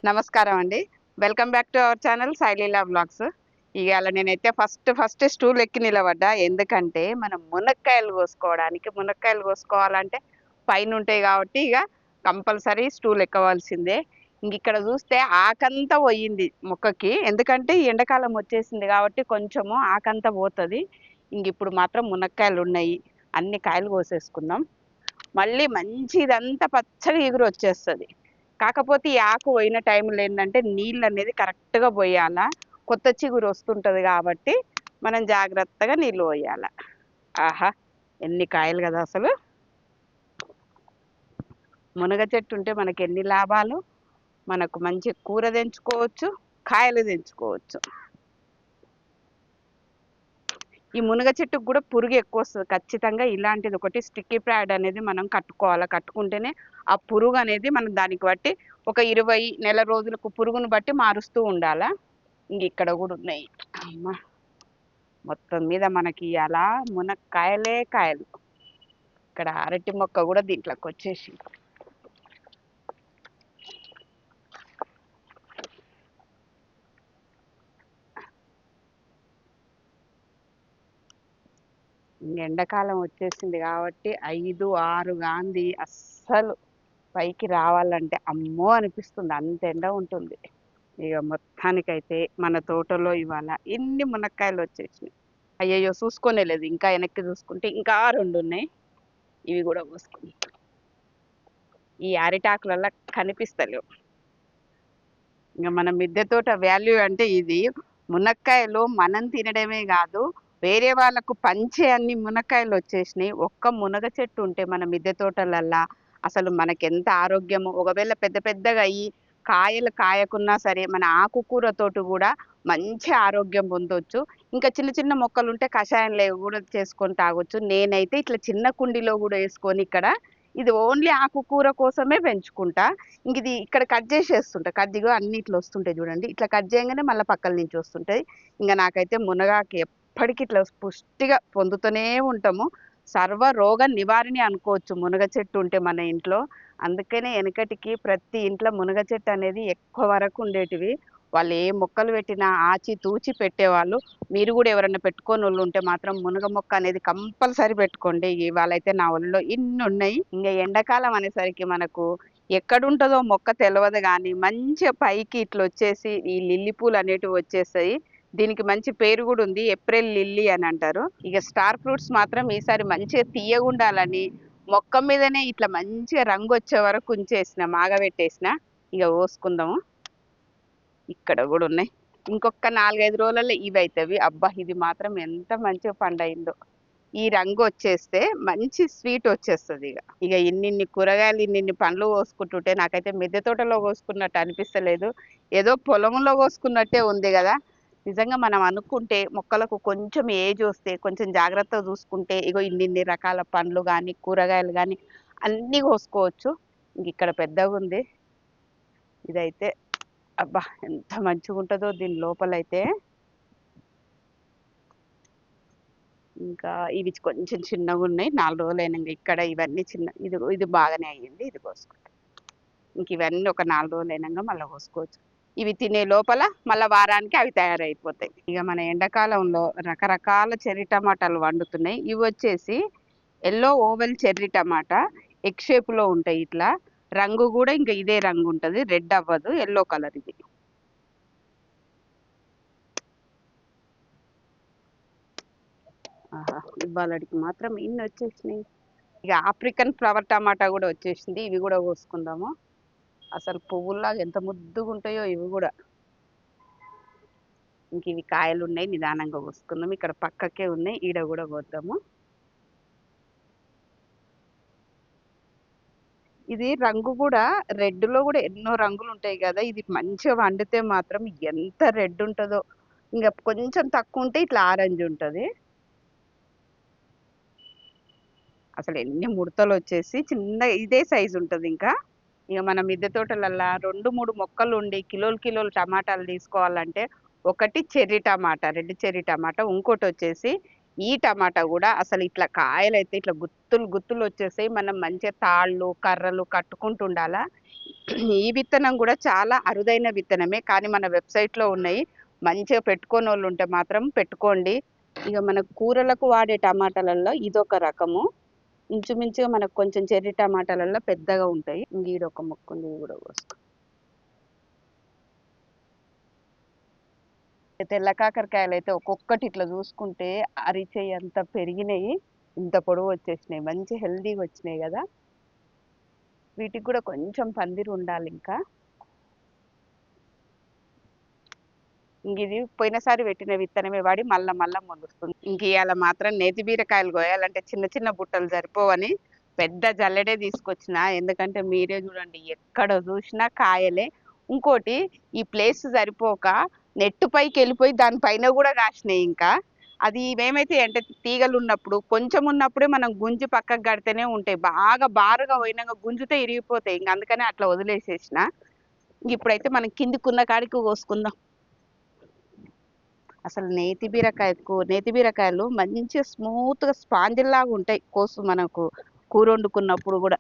నమస్కారం అండి. Welcome back to our channel Sai Leela vlogs. ఇయాల నేనైతే ఫస్ట్ స్టూల్ ఎక్కి నిలబడ్డా. ఎందుకంటే మనం మునక్కాయలు కోసుకోవాలంటే పైనుంటాయి కాబట్టి ఇగ కంపల్సరీ స్టూల్ ఎక్కవలసిందే. ఇంగిక్కడ చూస్తే ఆకంతా పోయింది మొక్కకి. ఎందుకంటే ఈ ఎండాకాలం వచ్చేసింది కాబట్టి కొంచెము ఆకంతా పోతది. ఇంగిప్పుడు మాత్రం మునక్కాయలున్నయి. అన్ని కాయలు కోసేసుకుందాం. మళ్ళీ మంచి ఇదంతా పచ్చగా ఎగురొచ్చేస్తది. కాకపోతే ఈ ఆకు పోయిన టైంలో ఏంటంటే నీళ్ళు అనేది కరెక్ట్గా పోయాల. కొత్త చిగురు వస్తుంటది కాబట్టి మనం జాగ్రత్తగా నీళ్ళు పోయాల. ఆహా, ఎన్ని కాయలు కదా అసలు. మునగ చెట్టు ఉంటే మనకి ఎన్ని లాభాలు. మనకు మంచి కూర తెంచుకోవచ్చు, కాయలు తెంచుకోవచ్చు. ఈ మునగ చెట్టుకు కూడా పురుగు ఎక్కువ వస్తుంది. ఖచ్చితంగా ఇలాంటిది ఒకటి స్టిక్కీ ప్యాడ్ అనేది మనం కట్టుకోవాలి. కట్టుకుంటేనే ఆ పురుగు అనేది మనం దానికి బట్టి ఒక 20 నెల రోజులకు పురుగును బట్టి మారుస్తూ ఉండాలా. ఇంక ఇక్కడ కూడా ఉన్నాయి. అమ్మ, మొత్తం మీద మనకి అలా మునక్కాయలే కాయలు. ఇక్కడ అరటి మొక్క కూడా దీంట్లోకి వచ్చేసి ఎండాకాలం వచ్చేసింది కాబట్టి 5, 6 గాంధీ అస్సలు పైకి రావాలంటే అమ్మో అనిపిస్తుంది. అంత ఎండ ఉంటుంది. ఇక మొత్తానికైతే మన తోటలో ఇవాళ ఎన్ని మునక్కాయలు వచ్చేసినాయి. అయ్యయ్యో, చూసుకోనే లేదు. ఇంకా వెనక్కి చూసుకుంటే ఇంకా 2 ఉన్నాయి. ఇవి కూడా కోసుకుని ఈ అరిటాకులలో కనిపిస్తలేవు. ఇంకా మన మిద్దె తోట వాల్యూ అంటే ఇది. మునక్కాయలు మనం తినడమే కాదు, వేరే వాళ్ళకు పంచే అన్ని మునక్కాయలు వచ్చేసినాయి. ఒక్క మునగ చెట్టు ఉంటే మన మిద్దె తోటలల్లా అసలు మనకెంత ఆరోగ్యము. ఒకవేళ పెద్ద పెద్దగా అయ్యి కాయలు కాయకున్నా సరే మన ఆకుకూరతోటి కూడా మంచి ఆరోగ్యం పొందొచ్చు. ఇంకా చిన్న చిన్న మొక్కలు ఉంటే కషాయంలో కూడా చేసుకొని తాగొచ్చు. నేనైతే ఇట్లా చిన్న కుండీలో కూడా వేసుకొని ఇక్కడ ఇది ఓన్లీ ఆకుకూర కోసమే పెంచుకుంటా. ఇంక ఇది ఇక్కడ కట్ చేసేస్తుంటా. కత్తిగా అన్ని ఇట్లా వస్తుంటాయి చూడండి. ఇట్లా కట్ చేయగానే మళ్ళీ పక్కల నుంచి వస్తుంటాయి. ఇంకా నాకైతే మునగాకు ఎప్పటికీ ఇట్లా పుష్టిగా పొందుతూనే ఉంటాము. సర్వ రోగ నివారణి అనుకోవచ్చు మునగ చెట్టు ఉంటే మన ఇంట్లో. అందుకనే వెనకటికి ప్రతి ఇంట్లో మునగ చెట్టు అనేది ఎక్కువ వరకు ఉండేటివి. వాళ్ళు ఏ మొక్కలు పెట్టినా ఆచి తూచి పెట్టేవాళ్ళు. మీరు కూడా ఎవరైనా పెట్టుకొని వాళ్ళు ఉంటే మాత్రం మునగ మొక్క అనేది కంపల్సరీ పెట్టుకోండి. ఇవాళైతే నా ఒళ్ళో ఇన్ని ఉన్నాయి. ఇంకా ఎండాకాలం అనేసరికి మనకు ఎక్కడుంటుందో మొక్క తెలియదు కానీ మంచిగా పైకి ఇట్లా వచ్చేసి ఈ లిల్లీ పూలు అనేటివి వచ్చేస్తాయి. దీనికి మంచి పేరు కూడా ఉంది, ఏప్రిల్ లిల్లీ అని అంటారు. ఇక స్టార్ ఫ్రూట్స్ మాత్రం ఈసారి మంచిగా తీయగుండాలని మొక్క మీదనే ఇట్లా మంచిగా రంగు వచ్చే వరకు ఉంచేసిన, మాగబెట్టేసిన. ఇక కోసుకుందాము. ఇక్కడ కూడా ఉన్నాయి. ఇంకొక 4-5 రోజులలో ఇవి అవుతాయి. అబ్బా, ఇది మాత్రం ఎంత మంచిగా పండైందో. ఈ రంగు వచ్చేస్తే మంచి స్వీట్ వచ్చేస్తుంది. ఇక ఇన్నిన్ని కూరగాయలు ఇన్నిన్ని పండ్లు కోసుకుంటుంటే నాకైతే మిద్దె తోటలో కోసుకున్నట్టు అనిపిస్తలేదు. ఏదో పొలంలో కోసుకున్నట్టే ఉంది కదా. నిజంగా మనం అనుకుంటే మొక్కలకు కొంచెం ఏజ్ వస్తే కొంచెం జాగ్రత్తగా చూసుకుంటే ఇగో ఇన్నిన్ని రకాల పండ్లు కానీ కూరగాయలు కానీ అన్నీ కోసుకోవచ్చు. ఇంక ఇక్కడ పెద్దగా ఉంది. ఇదైతే అబ్బా, ఎంత మంచిగా ఉంటుందో దీని లోపలైతే. ఇంకా ఇవి కొంచెం చిన్నగా ఉన్నాయి. 4 రోజులు అయినాక ఇక్కడ ఇవన్నీ చిన్న, ఇది బాగానే అయ్యింది. ఇది కోసుకుంటాం. ఇంక ఇవన్నీ ఒక 4 రోజులు అయినాక మళ్ళీ కోసుకోవచ్చు. ఇవి తినే లోపల మళ్ళీ వారానికి అవి తయారైపోతాయి. ఇక మన ఎండాకాలంలో రకరకాల చెర్రీ టమాటాలు వండుతున్నాయి. ఇవి వచ్చేసి ఎల్లో ఓవెల్ చెర్రీ టమాటా. ఎగ్ షేప్లో ఉంటాయి. ఇట్లా రంగు కూడా ఇంకా ఇదే రంగు ఉంటుంది, రెడ్ అవ్వదు, ఎల్లో కలర్. ఇది ఆహా, ఇవాళకి మాత్రం ఇన్ని వచ్చేసినాయి. ఇక ఆఫ్రికన్ ఫ్లవర్ టమాటా కూడా వచ్చేసింది. ఇవి కూడా కోసుకుందాము. అసలు పువ్వుల్లాగా ఎంత ముద్దుగా ఉంటాయో ఇవి కూడా. ఇంక ఇవి కాయలు ఉన్నాయి, నిదానంగా కోసుకుందాం. ఇక్కడ పక్కకే ఉన్నాయి, ఈడ కూడా కోద్దాము. ఇది రంగు కూడా రెడ్ లో కూడా ఎన్నో రంగులు ఉంటాయి కదా. ఇది మంచిగా వండితే మాత్రం ఎంత రెడ్ ఉంటుందో. ఇంకా కొంచెం తక్కువ ఉంటే ఇట్లా ఆరెంజ్ ఉంటుంది. అసలు ఎన్ని ముడతలు వచ్చేసి చిన్న ఇదే సైజు ఉంటుంది. ఇంకా ఇక మన మిద్దె తోటలల్లా 2-3 మొక్కలు ఉండి కిలోలు టమాటాలు తీసుకోవాలంటే ఒకటి చెర్రీ టమాటా, రెడ్ చెర్రీ టమాటా. ఇంకోటి వచ్చేసి ఈ టమాటా కూడా అసలు ఇట్లా కాయలు అయితే ఇట్లా గుత్తులు గుత్తులు వచ్చేసాయి. మనం మంచిగా తాళ్ళు కర్రలు కట్టుకుంటూ ఉండాలా. ఈ విత్తనం కూడా చాలా అరుదైన విత్తనమే, కానీ మన వెబ్సైట్లో ఉన్నాయి. మంచిగా పెట్టుకోని వాళ్ళు ఉంటే మాత్రం పెట్టుకోండి. ఇక మన కూరలకు వాడే టమాటాలలో ఇదొక రకము. ఇంచుమించుగా మనకు కొంచెం చెర్రీ టమాటాలలో పెద్దగా ఉంటాయి. ఈడొక మొక్క ఉంది, ఇది కూడా కోసుకో. తెల్ల కాకరకాయలు అయితే ఒక్కొక్కటి ఇట్లా చూసుకుంటే అరిచేయి అంత పెరిగినాయి, ఇంత పొడవు వచ్చేసినాయి, మంచి హెల్దీగా వచ్చినాయి కదా. వీటికి కూడా కొంచెం పందిరి ఉండాలి. ఇంకా ఇది పోయినసారి పెట్టిన విత్తనమే వాడి మళ్ళా మొలుస్తుంది. ఇంక ఇవాళ మాత్రం నేతి బీరకాయలు కోయాలంటే చిన్న చిన్న బుట్టలు సరిపోవని పెద్ద జల్లెడే తీసుకొచ్చిన. ఎందుకంటే మీరే చూడండి, ఎక్కడ చూసినా కాయలే. ఇంకోటి, ఈ ప్లేస్ సరిపోక నెట్టు పైకి వెళ్ళిపోయి దానిపైన కూడా కాసినాయి. ఇంకా అది ఏమైతే అంటే తీగలు ఉన్నప్పుడు కొంచెం ఉన్నప్పుడే మనం గుంజి పక్కకు కడితేనే ఉంటాయి, బాగా బారుగా పోయినాక గుంజితే ఇరిగిపోతాయి. ఇంక అందుకనే అట్లా వదిలేసేసిన. ఇప్పుడైతే మనం కిందికున్న కాడికి కోసుకుందాం. అసలు నేతి బీరకాయలు మంచిగా స్మూత్గా స్పాంజ్ లాగా ఉంటాయి మనకు కూర వండుకున్నప్పుడు కూడా.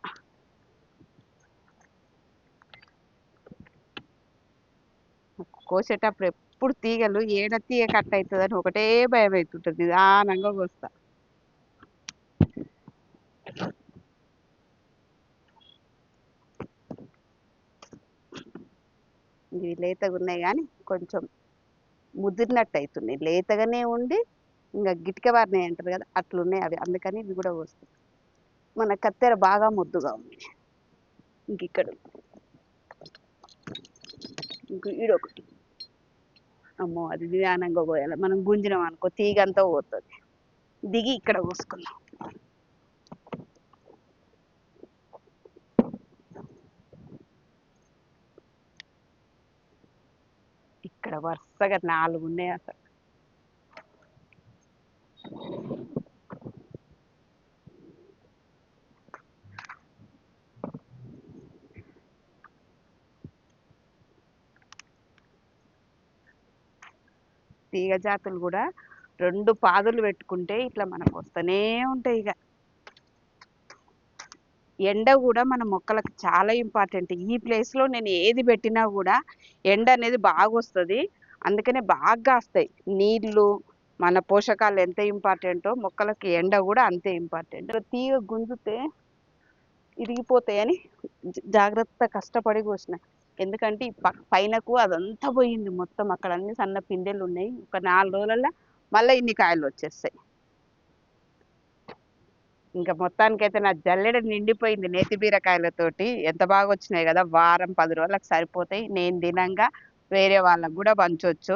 కోసేటప్పుడు ఎప్పుడు తీగలు ఏడ తీగ కట్ అవుతుందని ఒకటే భయం అవుతుంటుంది, నిదానంగా కోస్తా. ఇవి లేతగా ఉన్నాయి కానీ కొంచెం ముదిరినట్టు అవుతున్నాయి, లేతగానే ఉండి ఇంకా గిటిక వారినాయి అంటారు కదా, అట్లున్నాయి అవి. అందుకని ఇవి కూడా వస్తాయి. మన కత్తెర బాగా ముద్దుగా ఉంది. ఇంక ఇక్కడ ఇంక ఈడొకటి. అమ్మో, అది నిదానంగా పోయాలి, మనం గుంజినాం అనుకో తీగంతా పోతుంది. దిగి ఇక్కడ కోసుకుందాం. ఇక్కడ వరుసగా 4 ఉన్నాయి అసలు. తీగ జాతులు కూడా 2 పాదులు పెట్టుకుంటే ఇట్లా మనకు వస్తూనే ఉంటాయి. ఇక ఎండ కూడా మన మొక్కలకు చాలా ఇంపార్టెంట్. ఈ ప్లేస్లో నేను ఏది పెట్టినా కూడా ఎండ అనేది బాగా వస్తుంది, అందుకనే బాగా వస్తాయి. నీళ్లు, మన పోషకాలు ఎంత ఇంపార్టెంటో మొక్కలకి ఎండ కూడా అంతే ఇంపార్టెంట్. తీగ గుంజితే ఇరిగిపోతాయని జాగ్రత్త కష్టపడి కోసిన. ఎందుకంటే ఈ పైనకు అదంతా పోయింది మొత్తం, అక్కడ అన్ని సన్న పిందెలు ఉన్నాయి. ఒక 4 రోజులలో మళ్ళీ ఇన్ని కాయలు వచ్చేస్తాయి. ఇంకా మొత్తానికైతే నా జల్లెడ నిండిపోయింది నేతి బీరకాయలతోటి. ఎంత బాగా వచ్చినాయి కదా, వారం 10 రోజులకు సరిపోతాయి. నేను తినంగా వేరే వాళ్ళకు కూడా పంచవచ్చు.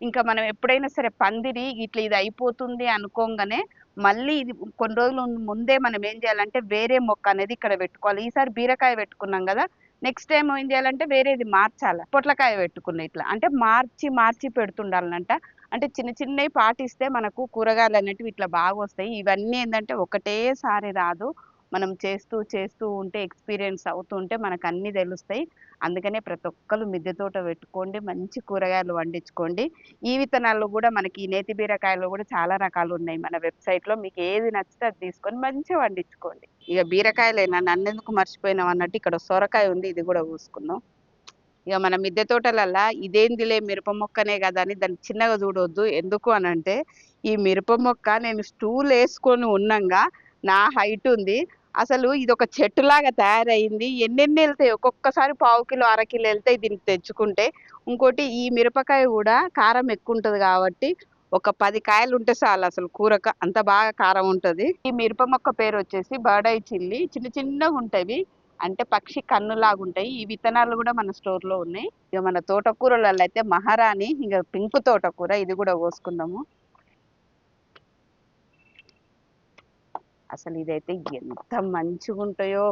ఇంకా మనం ఎప్పుడైనా సరే పందిరి ఇట్లా ఇది అయిపోతుంది అనుకోగానే మళ్ళీ ఇది కొన్ని రోజులు ముందే మనం ఏం చేయాలంటే వేరే మొక్క అనేది ఇక్కడ పెట్టుకోవాలి. ఈసారి బీరకాయ పెట్టుకున్నాం కదా, నెక్స్ట్ టైం ఏం చేయాలంటే వేరేది మార్చాలి. పొట్లకాయ పెట్టుకున్న ఇట్లా అంటే మార్చి పెడుతుండాలంట. అంటే చిన్న చిన్నవి పాటిస్తే మనకు కూరగాయలు అనేటివి ఇట్లా బాగా వస్తాయి. ఇవన్నీ ఏంటంటే ఒకటేసారి రాదు, మనం చేస్తూ ఉంటే ఎక్స్పీరియన్స్ అవుతుంటే మనకు అన్నీ తెలుస్తాయి. అందుకనే ప్రతి ఒక్కరు మిద్దె తోట పెట్టుకోండి, మంచి కూరగాయలు వండించుకోండి. ఈ విత్తనాల్లో కూడా మనకి ఈ నేతి బీరకాయలు కూడా చాలా రకాలు ఉన్నాయి మన వెబ్సైట్లో. మీకు ఏది నచ్చితే అది తీసుకొని మంచిగా వండించుకోండి. ఇక బీరకాయలేనా, నన్నెందుకు మర్చిపోయినాం అన్నట్టు ఇక్కడ సొరకాయ ఉంది, ఇది కూడా చూసుకుందాం. ఇక మన మిద్దె తోటలల్లా ఇదేందిలే మిరప మొక్కనే కదా అని దాన్ని చిన్నగా చూడొద్దు. ఎందుకు అని అంటే ఈ మిరప మొక్క నేను స్టూల్ వేసుకొని ఉన్నంగా నా హైట్ ఉంది, అసలు ఇది ఒక చెట్టులాగా తయారైంది. ఎన్నెన్ని వెళ్తాయి, ఒక్కొక్కసారి 1/2 కిలో 1/2 కిలో వెళ్తాయి దీనికి తెచ్చుకుంటే. ఇంకోటి, ఈ మిరపకాయ కూడా కారం ఎక్కువ ఉంటుంది కాబట్టి ఒక 10 కాయలు ఉంటే చాలు, అసలు కూరకు అంత బాగా కారం ఉంటుంది. ఈ మిరప మొక్క పేరు వచ్చేసి బర్డ్ ఐ చిల్లీ. చిన్న చిన్నగా ఉంటాయి, అంటే పక్షి కన్నులాగుంటాయి. ఈ విత్తనాలు కూడా మన స్టోర్లో ఉన్నాయి. ఇక మన తోటకూరలలో అయితే మహారాణి ఇక పింక్ తోటకూర, ఇది కూడా కోసుకుందాము. అసలు ఇదైతే ఎంత మంచిగా ఉంటాయో,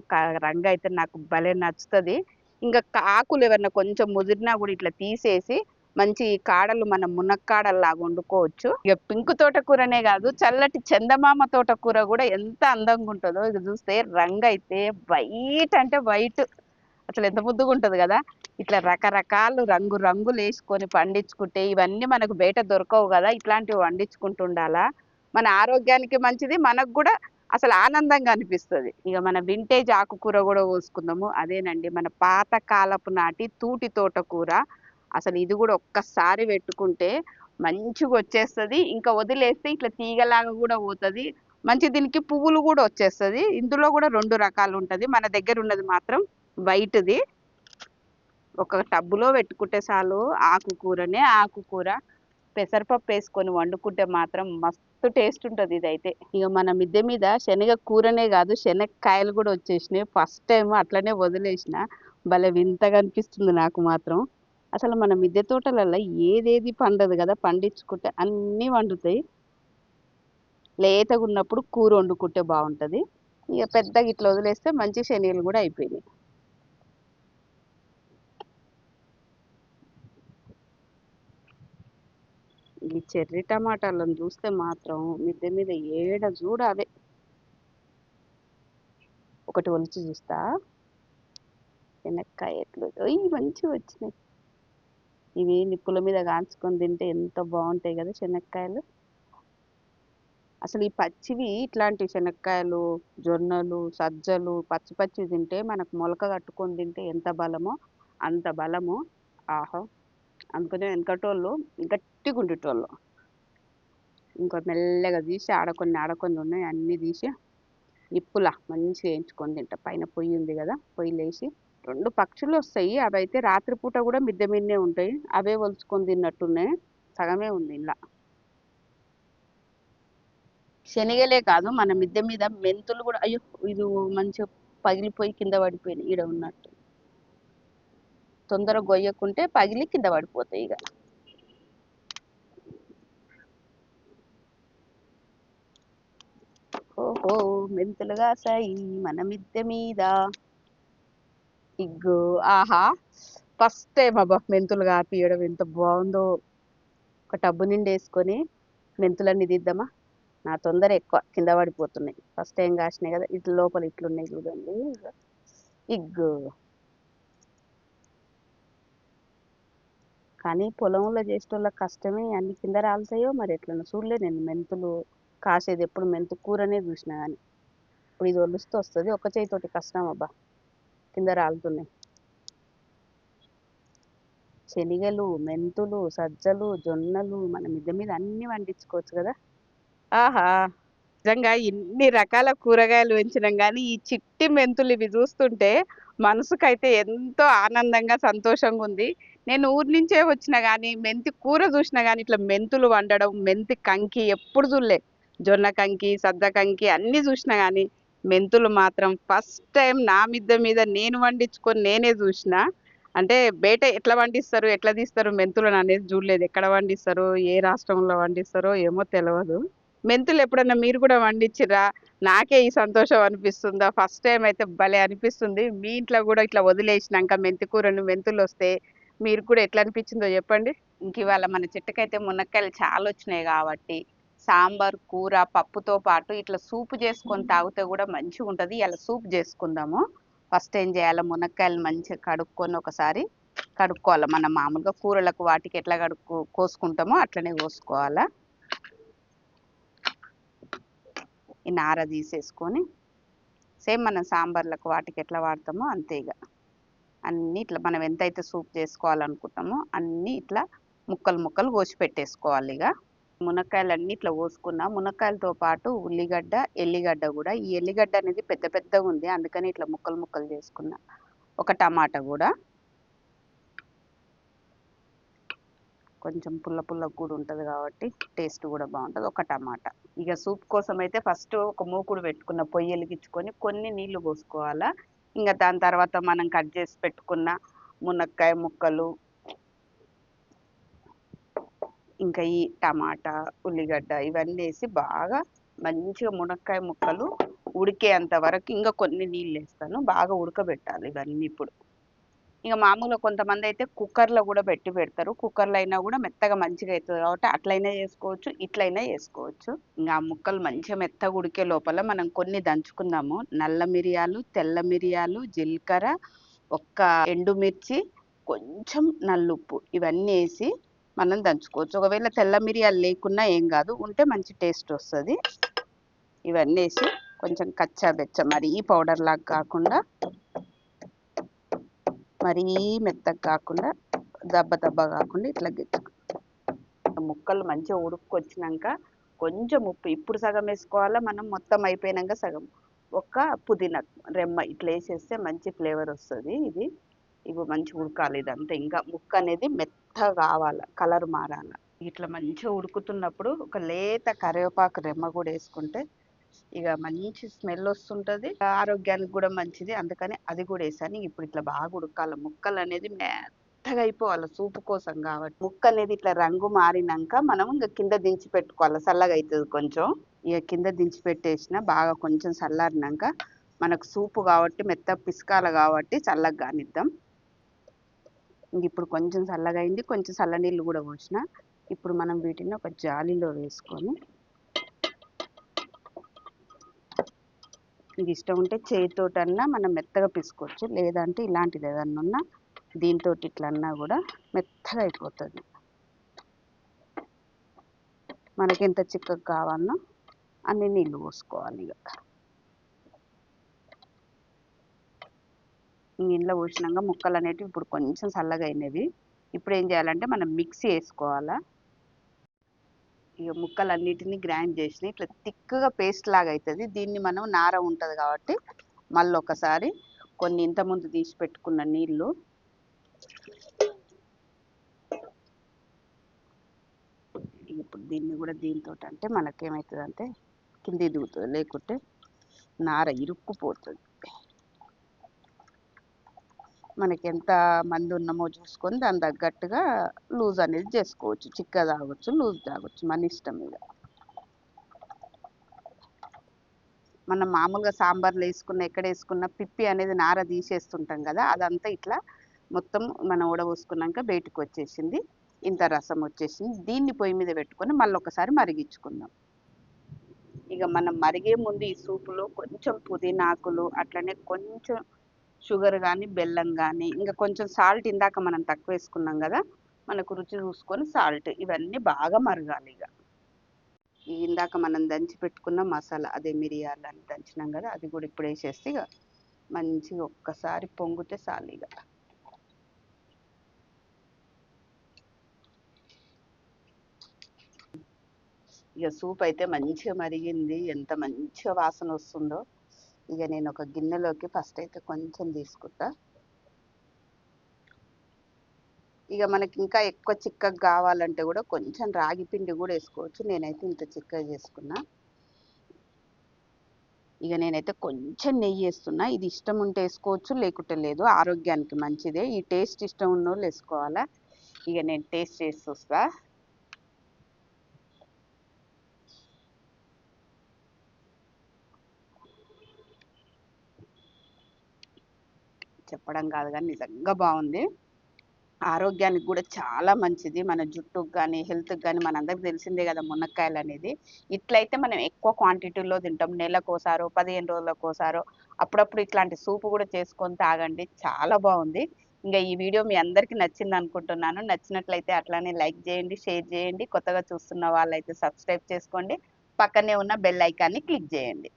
రంగు అయితే నాకు భలే నచ్చుతుంది. ఇంకా ఆకులు ఏమన్నా కొంచెం ముదిరినా కూడా ఇట్లా తీసేసి మంచి కాడలు మన మునక్కాడల్లాగా వండుకోవచ్చు. ఇక పింక్ తోటకూరనే కాదు, చల్లటి చందమామ తోటకూర కూడా ఎంత అందంగా ఉంటుందో. ఇది చూస్తే రంగు అయితే వైట్ అంటే వైట్, అసలు ఎంత ముద్దుగా ఉంటుంది కదా. ఇట్లా రకరకాలు రంగులు వేసుకొని పండించుకుంటే ఇవన్నీ మనకు బయట దొరకవు కదా, ఇట్లాంటివి వండించుకుంటుండాలా. మన ఆరోగ్యానికి మంచిది, మనకు కూడా అసలు ఆనందంగా అనిపిస్తుంది. ఇక మన వింటేజ్ ఆకుకూర కూడా కోసుకుందాము. అదేనండి మన పాత కాలపు నాటి తూటి తోటకూర. అసలు ఇది కూడా ఒక్కసారి పెట్టుకుంటే మంచిగా వచ్చేస్తుంది. ఇంకా వదిలేస్తే ఇట్లా తీగలాగా కూడా పోతుంది. మంచి దీనికి పువ్వులు కూడా వచ్చేస్తుంది. ఇందులో కూడా 2 రకాలు ఉంటుంది. మన దగ్గర ఉన్నది మాత్రం వైట్ది. ఒక టబ్బులో పెట్టుకుంటే చాలు. ఆకుకూరనే ఆకుకూర పెసరపప్పు వేసుకొని వండుకుంటే మాత్రం మస్తు టేస్ట్ ఉంటుంది ఇదైతే. ఇక మన మిద్దె మీద శనగ కూరనే కాదు శనగకాయలు కూడా వచ్చేసినాయి. ఫస్ట్ టైం అట్లనే వదిలేసిన. భలే వింతగా అనిపిస్తుంది నాకు మాత్రం. అసలు మన మిద్దె తోటలలో ఏదేది పండదు కదా, పండించుకుంటే అన్నీ వండుతాయి. లేతగా ఉన్నప్పుడు కూర వండుకుంటే బాగుంటుంది. ఇక పెద్దగా ఇట్లా వదిలేస్తే మంచి శనగలు కూడా అయిపోయినాయి. ఈ చెర్రీ టమాటాలను చూస్తే మాత్రం మిద్దె మీద ఏడ చూడ అవే. ఒకటి ఒలిచి చూస్తా. శనక్కాయ ఎట్లు ఇవి మంచిగా వచ్చినాయి. ఇవి నిప్పుల మీద కాల్చుకొని తింటే ఎంత బాగుంటాయి కదా శనక్కాయలు. అసలు ఈ పచ్చివి ఇట్లాంటి శనక్కాయలు, జొన్నలు, సజ్జలు పచ్చి పచ్చివి తింటే మనకు మొలక కట్టుకొని తింటే ఎంత బలమో అంత బలము. ఆహా! అందుకనే వెనకటోళ్ళు గట్టిగా ఉండేటోళ్ళు. ఇంకా మెల్లగా తీసి ఆడకొన్ని ఉన్నాయి అన్నీ తీసి నిప్పులా మంచిగా వేయించుకొని తింటా. పైన పొయ్యి ఉంది కదా, పొయ్యి లేసి 2 పక్షులు వస్తాయి. అవైతే రాత్రిపూట కూడా మిద్దె మీదనే ఉంటాయి. అవే ఒలుచుకొని తిన్నట్టున్నాయి. సగమే ఉంది ఇలా. శనగలే కాదు మన మిద్దె మీద మెంతులు కూడా అయ్యో ఇది మంచిగా పగిలిపోయి కింద పడిపోయినాయి ఈడ ఉన్నట్టు. తొందరగా గొయ్యకుంటే పగిలి కింద పడిపోతాయి ఇక. ఓహో! మెంతులు కాసాయి మన మిద్దె మీద. ఇగ్గో ఆహా! ఫస్ట్ టైం అబ్బా మెంతులు కాపియడం ఎంత బాగుందో. ఒక టబ్బు నిండా వేసుకొని మెంతులన్నీ తీద్దామా. నా తొందర ఎక్కువ కింద పడిపోతున్నాయి. ఫస్ట్ టైం కాసినాయి కదా, ఇట్లా లోపల ఇట్లున్నాయి చూడండి. ఇగ్గో. కానీ పొలంలో చేసేటోళ్ళకి కష్టమే. అన్ని కింద రాలుతాయో మరి ఎట్లనో చూడలే నేను మెంతులు కాసేది. ఎప్పుడు మెంతు కూరనే చూసినా కానీ. ఇప్పుడు ఇది ఒలుస్తూ వస్తుంది. ఒక్క చేయితోటి కష్టం అబ్బా, కింద రాలుతున్నాయి. శనగలు, మెంతులు, సజ్జలు, జొన్నలు మన మిద్దె మీద అన్ని పండించుకోవచ్చు కదా. ఆహా! నిజంగా ఇన్ని రకాల కూరగాయలు పెంచినాం కానీ ఈ చిట్టి మెంతులు ఇవి చూస్తుంటే మనసుకైతే ఎంతో ఆనందంగా సంతోషంగా ఉంది. నేను ఊరి నుంచే వచ్చిన కానీ మెంతి కూర చూసినా కానీ ఇట్లా మెంతులు వండడం, మెంతి కంకి ఎప్పుడు చూడలే. జొన్న కంకి, సజ్జ కంకి అన్ని చూసినా కానీ మెంతులు మాత్రం ఫస్ట్ టైం నా మిద్దె మీద నేను వండించుకొని నేనే చూసిన. అంటే బయట ఎట్లా పండిస్తారు, ఎట్లా తీస్తారు మెంతులను అనేది చూడలేదు. ఎక్కడ పండిస్తారో, ఏ రాష్ట్రంలో పండిస్తారో ఏమో తెలియదు. మెంతులు ఎప్పుడన్నా మీరు కూడా వండించిర్రా? నాకే ఈ సంతోషం అనిపిస్తుందా? ఫస్ట్ టైం అయితే భలే అనిపిస్తుంది. మీ ఇంట్లో కూడా ఇట్లా వదిలేసినాక మెంతి కూరను మెంతులు వస్తే మీరు కూడా ఎట్లా అనిపించిందో చెప్పండి. ఇంక ఇవాళ మన చెట్టుకైతే మునక్కాయలు చాలా వచ్చినాయి కాబట్టి సాంబార్, కూర, పప్పుతో పాటు ఇట్లా సూప్ చేసుకొని తాగితే కూడా మంచిగా ఉంటుంది. ఇలా సూప్ చేసుకుందాము. ఫస్ట్ ఏం చేయాలి, మునక్కాయలు మంచిగా కడుక్కొని ఒకసారి కడుక్కోవాలి. మనం మామూలుగా కూరలకు వాటికి ఎట్లా కోసుకుంటామో అట్లనే కోసుకోవాలా. ఈ నార తీసేసుకొని సేమ్ మనం సాంబార్లకు వాటికి ఎట్లా వాడతామో అంతే. ఇక అన్నీ ఇట్లా మనం ఎంతైతే సూప్ చేసుకోవాలనుకుంటామో అన్నీ ఇట్లా ముక్కలు ముక్కలు కోసి పెట్టేసుకోవాలి. ఇక మునక్కాయలన్నీ ఇట్లా కోసుకున్న మునక్కాయలతో పాటు ఉల్లిగడ్డ, ఎల్లిగడ్డ కూడా. ఈ ఎల్లిగడ్డ అనేది పెద్ద పెద్దగా ఉంది, అందుకని ఇట్లా ముక్కలు ముక్కలు చేసుకున్న. ఒక టమాటా కూడా కొంచెం పుల్ల పుల్ల కూడా ఉంటుంది కాబట్టి టేస్ట్ కూడా బాగుంటుంది. ఒక టమాటా. ఇక సూప్ కోసం అయితే ఫస్ట్ ఒక మూకుడు పెట్టుకున్న, పొయ్యి వెలిగించుకొని కొన్ని నీళ్లు పోసుకోవాలా. ఇంకా దాని తర్వాత మనం కట్ చేసి పెట్టుకున్న మునక్కాయ ముక్కలు, ఇంకా ఈ టమాటా, ఉల్లిగడ్డ ఇవన్నీ వేసి బాగా మంచిగా మునక్కాయ ముక్కలు ఉడికేంత వరకు ఇంకా కొన్ని నీళ్ళు వేస్తాను. బాగా ఉడకబెట్టాలి ఇవన్నీ. ఇప్పుడు ఇక మామూలుగా కొంతమంది అయితే కుక్కర్లో కూడా పెడతారు. కుక్కర్లో అయినా కూడా మెత్తగా మంచిగా అవుతుంది కాబట్టి అట్లయినా చేసుకోవచ్చు, ఇట్లయినా చేసుకోవచ్చు. ఇంకా ఆ ముక్కలు మంచిగా మెత్తగా ఉడికే లోపల మనం కొన్ని దంచుకుందాము. నల్ల మిరియాలు, తెల్ల మిరియాలు, జీలకర్ర, ఒక్క ఎండుమిర్చి, కొంచెం నల్లుప్పు ఇవన్నీ వేసి మనం దంచుకోవచ్చు. ఒకవేళ తెల్ల మిరియాలు లేకున్నా ఏం కాదు, ఉంటే మంచి టేస్ట్ వస్తుంది. ఇవన్నీ వేసి కొంచెం కచ్చా బెచ్చ, మరీ పౌడర్ లాగా కాకుండా, మరీ మెత్తగా కాకుండా, దబ్బ దబ్బ కాకుండా ఇట్లా ముక్కలు మంచిగా ఉడుక్కొచ్చినాక కొంచెం ఉప్పు ఇప్పుడు సగం వేసుకోవాలా మనం, మొత్తం అయిపోయినాక సగం. ఒక్క పుదీనా రెమ్మ ఇట్లా వేసేస్తే మంచి ఫ్లేవర్ వస్తుంది. ఇది ఇవి మంచిగా ఉడకాలి ఇదంతా, ఇంకా ముక్క అనేది మెత్తగా కావాలి, కలర్ మారాలి. ఇట్లా మంచిగా ఉడుకుతున్నప్పుడు ఒక లేత కరివేపాకు రెమ్మ కూడా వేసుకుంటే ఇక మంచి స్మెల్ వస్తుంటుంది, ఆరోగ్యానికి కూడా మంచిది. అందుకని అది కూడా వేసాను. ఇప్పుడు ఇట్లా బాగా ఉడకాలి, ముక్కలు అనేది మెత్తగా అయిపోవాలి సూపు కోసం కాబట్టి. ముక్క అనేది ఇట్లా రంగు మారినాక మనం ఇంకా కింద దించి పెట్టుకోవాలి, చల్లగా అవుతుంది కొంచెం. ఇక కింద దించి పెట్టేసిన బాగా కొంచెం చల్లారినాక, మనకు సూపు కాబట్టి మెత్తగా పిసకాలి కాబట్టి చల్లగా కానిద్దాం. ఇంక ఇప్పుడు కొంచెం చల్లగా అయింది, కొంచెం చల్ల నీళ్ళు కూడా పోసిన. ఇప్పుడు మనం వీటిని ఒక జాలీలో వేసుకొని, ఇది ఇష్టం ఉంటే చేతితోటన్నా మనం మెత్తగా పిసుకోవచ్చు, లేదంటే ఇలాంటిది ఏదన్నా ఉన్నా దీంతో ఇట్లన్నా కూడా మెత్తగా అయిపోతుంది. మనకి ఎంత చిక్కగా కావాలనో అన్ని నీళ్ళు పోసుకోవాలి. ఇక నీళ్ళలో పోసినాక ముక్కలు అనేటివి ఇప్పుడు కొంచెం చల్లగా అయినవి. ఇప్పుడు ఏం చేయాలంటే మనం మిక్సీ వేసుకోవాలా. ఇక ముక్కలన్నిటిని గ్రైండ్ చేసి ఇట్లా థిక్గా పేస్ట్ లాగా అవుతుంది. దీన్ని మనం నార ఉంటుంది కాబట్టి మళ్ళీ ఒకసారి కొన్ని ఇంతకుముందు తీసి పెట్టుకున్న నీళ్ళు, ఇప్పుడు దీన్ని కూడా దీంతో అంటే మనకేమవుతుంది అంటే కింది దిగుతుంది, లేకుంటే నార ఇరుక్కుపోతుంది. మనకి ఎంత మంది ఉన్నామో చూసుకొని దాని తగ్గట్టుగా లూజ్ అనేది చేసుకోవచ్చు, చిక్క తాగొచ్చు, లూజ్ తాగొచ్చు, మన ఇష్టం. ఇక మనం మామూలుగా సాంబార్లో వేసుకున్న, ఎక్కడ వేసుకున్న పిప్పి అనేది నార తీసేస్తుంటాం కదా, అదంతా ఇట్లా మొత్తం మనం ఉడబోసుకున్నాక బయటకు వచ్చేసింది. ఇంత రసం వచ్చేసింది. దీన్ని పొయ్యి మీద పెట్టుకొని మళ్ళీ ఒకసారి మరిగించుకుందాం. ఇక మనం మరిగే ముందు ఈ సూపులో కొంచెం పుదీనాకులు, అట్లనే కొంచెం షుగర్ కానీ బెల్లం కానీ, ఇంకా కొంచెం సాల్ట్ ఇందాక మనం తక్కువ వేసుకున్నాం కదా, మనకు రుచి చూసుకొని సాల్ట్, ఇవన్నీ బాగా మరగాలి. ఇక ఇందాక మనం దంచి పెట్టుకున్న మసాలా, అదే మిరియాలు అని దంచినాం కదా, అది కూడా ఇప్పుడు వేసేస్తే ఇక మంచిగా ఒక్కసారి పొంగితే చాలు. ఇక సూప్ అయితే మంచిగా మరిగింది, ఎంత మంచిగా వాసన వస్తుందో. ఇక నేను ఒక గిన్నెలోకి ఫస్ట్ అయితే కొంచెం తీసుకుంటా. ఇక మనకి ఇంకా ఎక్కువ చిక్కగా కావాలంటే కూడా కొంచెం రాగి పిండి కూడా వేసుకోవచ్చు. నేనైతే ఇంత చిక్కగా చేసుకున్నా. ఇక నేనైతే కొంచెం నెయ్యి వేస్తున్నా. ఇది ఇష్టం ఉంటే వేసుకోవచ్చు, లేకుంటే లేదు, ఆరోగ్యానికి మంచిదే. ఈ టేస్ట్ ఇష్టం ఉన్న వాళ్ళు వేసుకోవాలా. ఇక నేను టేస్ట్ చేసి వస్తా. చెప్పడం కాదు కానీ నిజంగా బాగుంది, ఆరోగ్యానికి కూడా చాలా మంచిది. మన జుట్టుకు కానీ హెల్త్కి కానీ, మనందరికి తెలిసిందే కదా మునక్కాయలు అనేది. ఇట్లయితే మనం ఎక్కువ క్వాంటిటీలో తింటాం, నెలకోసారో 15 రోజులకోసారో అప్పుడప్పుడు ఇట్లాంటి సూపు కూడా చేసుకొని తాగండి, చాలా బాగుంది. ఇంకా ఈ వీడియో మీ అందరికీ నచ్చింది అనుకుంటున్నాను. నచ్చినట్లయితే అట్లానే లైక్ చేయండి, షేర్ చేయండి, కొత్తగా చూస్తున్న వాళ్ళైతే సబ్స్క్రైబ్ చేసుకోండి, పక్కనే ఉన్న బెల్ ఐకాన్ని క్లిక్ చేయండి.